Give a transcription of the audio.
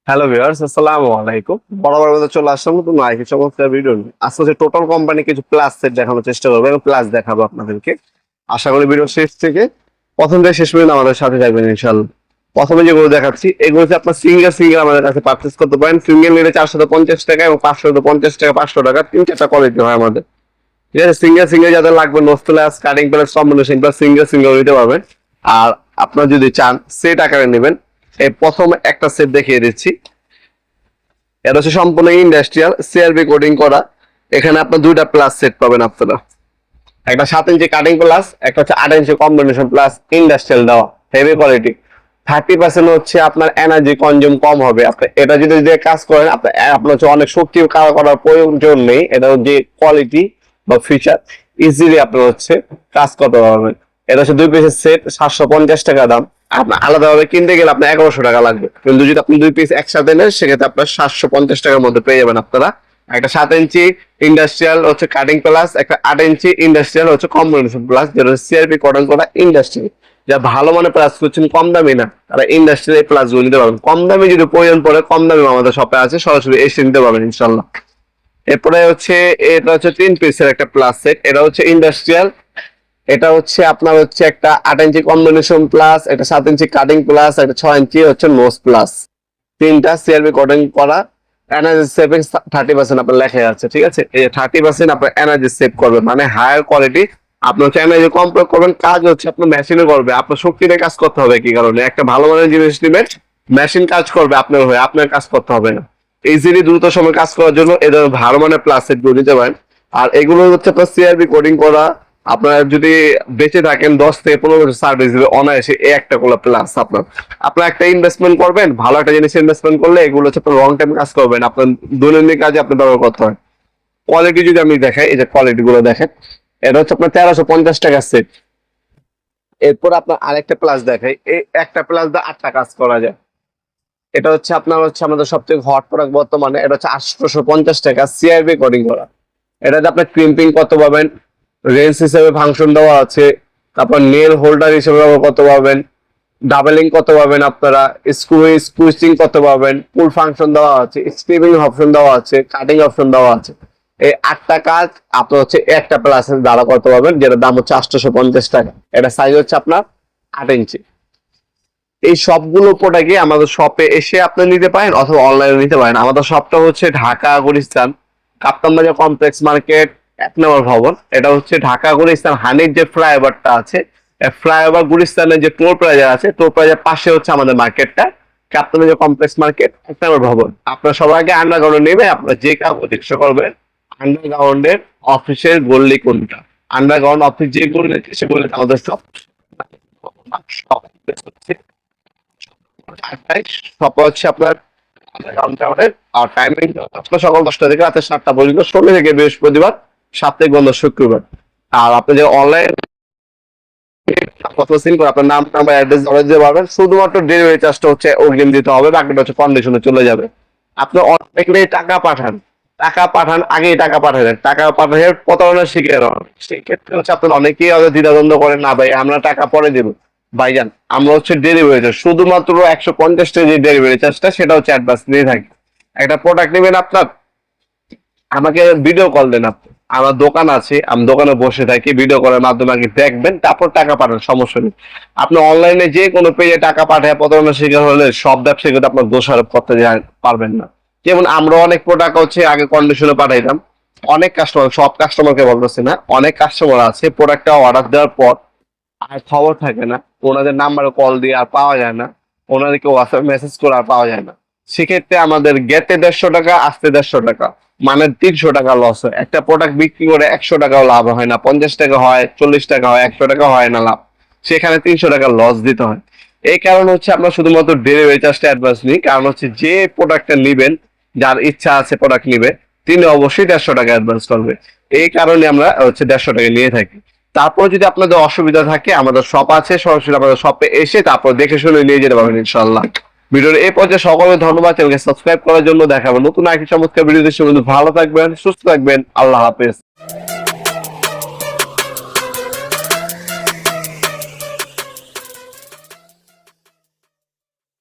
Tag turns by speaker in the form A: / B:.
A: Hello viewers, আসসালামু আলাইকুম। বরাবর মতো চলে আসলাম নতুন আরেকটি চমৎকার ভিডিও নিয়ে। আজকে হচ্ছে টোটাল কোম্পানি কিছু প্লাস সেট দেখানোর চেষ্টা করবো এবং প্লাস দেখাবো আপনাদেরকে। আশা করি ভিডিও শেষ থেকে প্রথম থেকে শেষ পর্যন্ত আমাদের সাথে থাকবেন ইনশাআল্লাহ। প্রথমে যেগুলো দেখাচ্ছি এগুলো হচ্ছে আপনার সিঙ্গেল আমাদের কাছে পারচেস করতে পারেন। সিঙ্গেল নিলে 450 টাকা এবং 550 টাকা, 500 টাকা, 3-4টা কোয়ালিটি হয় আমাদের। ঠিক আছে, সিঙ্গেল যাদের লাগবে nose plus, cutting plus, combination plus single নিতে পারবেন। আর আপনার যদি চান সেট আকারে নেবেন, এই প্রথম একটা সেট দেখিয়ে দিচ্ছি। এটা হচ্ছে সম্পূর্ণ ইন্ডাস্ট্রিয়াল সিআরবি কোডিং করা। এখানে আপনার দুইটা প্লাস সেট পাবেন আপনারা, একটা 7 ইঞ্চি কাটিং প্লাস, একটা হচ্ছে 8 ইঞ্চি কম্বিনেশন প্লাস ইন্ডাস্ট্রিয়াল দেওয়া, হেভি কোয়ালিটি। 30% হচ্ছে আপনার এনার্জি কনজিউম কম হবে। আপনি এটা যদি দিয়ে কাজ করেন আপনার হচ্ছে অনেক শক্তি করার প্রয়োজন নেই। এটা যে কোয়ালিটি বা ফিচার ইজিলি আপনার হচ্ছে কাজ করতে পারবেন। এটা হচ্ছে 2 পিসের সেট, 750 টাকা দাম। আপনার আলাদাভাবে কিনতে গেলে আপনার 1100 টাকা লাগবে, কিন্তু যদি আপনি 2 পিস একসাথে নেন সেক্ষেত্রে আপনার 750 টাকার মধ্যে পেয়ে যাবেন আপনারা। একটা 7 ইঞ্চি ইন্ডাস্ট্রিয়াল হচ্ছে কাটিং প্লাস, একটা 8 ইঞ্চি ইন্ডাস্ট্রিয়াল হচ্ছে কম্বিনেশন প্লাস, যেটা সিআরপি কটন করা ইন্ডাস্ট্রি। যা ভালো মানে প্লাস করছেন, কম দামি না, তারা ইন্ডাস্ট্রিয়াল প্লাস গুলো নিতে পারবেন। কম দামি যদি প্রয়োজন পড়ে, কম দামি আমাদের শপে আছে, সরাসরি এসে নিতে পারবেন ইনশাল্লাহ। এরপরে হচ্ছে এটা হচ্ছে 3 পিসের একটা প্লাস সেট। এটা হচ্ছে ইন্ডাস্ট্রিয়াল, এটা হচ্ছে আপনার হচ্ছে একটা 8 ইঞ্চি কম্বিনেশন প্লাস, একটা 7 ইঞ্চি কাটিং প্লাস, একটা 6 ইঞ্চি হচ্ছে নোজ প্লাস। তিনটা সিআরবি কটন করা। এনার্জি সেভিং 30% আপনার লেখা আছে। ঠিক আছে, এই 30% আপনার এনার্জি সেভ করবে, মানে হায়ার কোয়ালিটি। আপনি হচ্ছে এনার্জি কম প্রয়োগ করবেন, কাজ হচ্ছে আপনার মেশিনে করবে। আপনার শক্তিতে কাজ করতে হবে, কি কারণে একটা ভালো মানের জিনিস নেবেন, মেশিন কাজ করবে আপনার হয়ে, আপনার কাজ করতে হবে না। ইজিলি দ্রুত সময় কাজ করার জন্য এদের ভালো মানের প্লাস সেট গুলো নিতে পারেন। আর এগুলো হচ্ছে আপনার সিআরবি কোডিং করা। আপনারা যদি বেঁচে থাকেন 10 থেকে 15 বছর সার্ভিস দিবে অনায়াসে এই একটা কোলা প্লাস। আপনার একটা ইনভেস্টমেন্ট করবেন, ভালো একটা জিনিস ইনভেস্টমেন্ট করলে এগুলো হচ্ছে আপনার লং টাইম কাজ করবেন, আপনার দৈনন্দিন কাজে আপনার ব্যবহার করতে হয়। কোয়ালিটি যদি আমি দেখাই, এই যে কোয়ালিটি গুলো দেখেন, এটা হচ্ছে আপনার 1350 টাকা সেট। এরপর আপনার আরেকটা প্লাস দেখাই, এই একটা প্লাস দিয়ে 8টা কাজ করা যায়। এটা হচ্ছে আপনার হচ্ছে আমাদের সবথেকে হট প্রোডাক্ট বর্তমানে। এটা হচ্ছে 850 টাকা সিআরবি কোডিং করা। এটাতে আপনার ক্রিম্পিং করতে পারবেন, রেঞ্জ হিসেবে ফাংশন দেওয়া আছে, তারপর নেল হোল্ডার হিসেবে ব্যবহার করতে পারবেন, ডাবলিং করতে পারবেন, আপনারা স্কুইচিং করতে পারবেন, ফুল ফাংশন দেওয়া আছে, স্ক্রিপিং অপশন দেওয়া আছে, কাটিং অপশন দেওয়া আছে। এই 8টা কাজ আপনার হচ্ছে একটা প্লাসের দ্বারা করতে পারবেন, যেটার দাম হচ্ছে 850 টাকা। এটা সাইজ হচ্ছে আপনার 8 ইঞ্চি। এই সবগুলো প্রোডাক্টই আমাদের শপে এসে আপনি নিতে পারেন অথবা অনলাইনে নিতে পারেন। আমাদের শপটা হচ্ছে ঢাকা গুলিস্তান কাপ্তান বাজার কমপ্লেক্স মার্কেট 1 নম্বর ভবন। এটা হচ্ছে ঢাকা গুলিস্তান হানির যে ফ্লাইওভারটা আছে, ফ্লাইওভার গুলিস্তানের যে টোল প্লাজা আছে, টোল প্লাজার পাশে হচ্ছে আমাদের মার্কেটটা, কাপ্তান বাজার কমপ্লেক্স মার্কেট 1 নম্বর ভবন। আপনার সবার আগে আন্ডারগ্রাউন্ড নেবে, আপনার যে কাউকে জিজ্ঞাসা করবেন আন্ডারগ্রাউন্ডের অফিসের গল্লি কোনটা, আন্ডারগ্রাউন্ড অফিস যে গল্লি সে গল্লিতে আমাদের সব হচ্ছে। সব হচ্ছে আপনার কাউন্টারের। আর টাইমিং আপনার সকাল 10টা থেকে রাতে 7টা পর্যন্ত, শনি থেকে বৃহস্পতিবার, সাপ্তাহিক বন্ধ শুক্রবার। আর আপনি যে অনলাইন আপনার নাম নাম্বার অ্যাড্রেস দিতে পারবেন। শুধুমাত্র ডেলিভারি চার্জটা হচ্ছে অগ্রিম দিতে হবে, বাকিটা হচ্ছে কন্ডিশনে চলে যাবে। আপনি অনেকটাই টাকা পাঠান আগেই টাকা পাঠাবেন, টাকা পাঠানোর প্রতারণার শিকার হন। সেক্ষেত্রে হচ্ছে আপনার অনেকেই হয়তো দ্বিধাদ্বন্দ্ব করেন, না ভাই আমরা টাকা পরে দেবো। ভাইজান, আমরা হচ্ছে ডেলিভারি চার্জ শুধুমাত্র 150 টাকা যে ডেলিভারি চার্জটা, সেটা হচ্ছে অ্যাডভান্স নিয়ে থাকি। একটা প্রোডাক্ট নেবেন আপনার, আমাকে ভিডিও কল দেন। আপনি আমার দোকান আছে, আমি দোকানে বসে থাকি, ভিডিও কলের মাধ্যমে আগে দেখবেন, তারপর টাকা পাঠান, সমস্যা নেই। আপনি অনলাইনে যে কোনো পেজে টাকা পাঠায় প্রতারণার শিকার হলে সব ব্যবসায়ী কিন্তু আপনার দোষারোপ করতে পারবেন না। যেমন আমরা অনেক প্রোডাক্ট হচ্ছে আগে কন্ডিশনে পাঠাইতাম। অনেক কাস্টমার, সব কাস্টমারকে বলতেছি না, অনেক কাস্টমার আছে প্রোডাক্টটা অর্ডার দেওয়ার পর আর খবর থাকে না, ওনাদের নাম্বারে কল দিয়ে আর পাওয়া যায় না, ওনাদেরকে হোয়াটসঅ্যাপ মেসেজ করে আর পাওয়া যায় না। সেক্ষেত্রে আমাদের গেতে 150 টাকা, আসতে 150 টাকা, মানে 300 টাকা লস হয়। একটা প্রোডাক্ট বিক্রি করে 100 টাকাও লাভ হয় না, 50 টাকা হয়, 40 টাকা হয়, 100 টাকা হয় না লাভ, সেখানে 300 টাকা লস দিতে হয়। এই কারণে হচ্ছে আমরা শুধুমাত্র ডেলিভারি চার্জটা অ্যাডভান্স নিই। কারণ হচ্ছে যে প্রোডাক্টটা নিবেন, যার ইচ্ছা আছে প্রোডাক্ট নিবে, তিনি অবশ্যই 150 টাকা অ্যাডভান্স করবে। এই কারণে আমরা হচ্ছে 150 টাকা নিয়ে থাকি। তারপর যদি আপনাদের অসুবিধা থাকে, আমাদের শপ আছে, সরাসরি আমাদের শপে এসে তারপর দেখে শুনে নিয়ে যেতে পারবেন ইনশাল্লাহ। ভিডিওর এই পর্যায়ে সকলকে ধন্যবাদ, চ্যানেলকে সাবস্ক্রাইব করার জন্য। দেখাবো নতুন আরেকটি চমৎকার ভিডিও। ভালো থাকবেন, সুস্থ থাকবেন, আল্লাহ হাফেজ।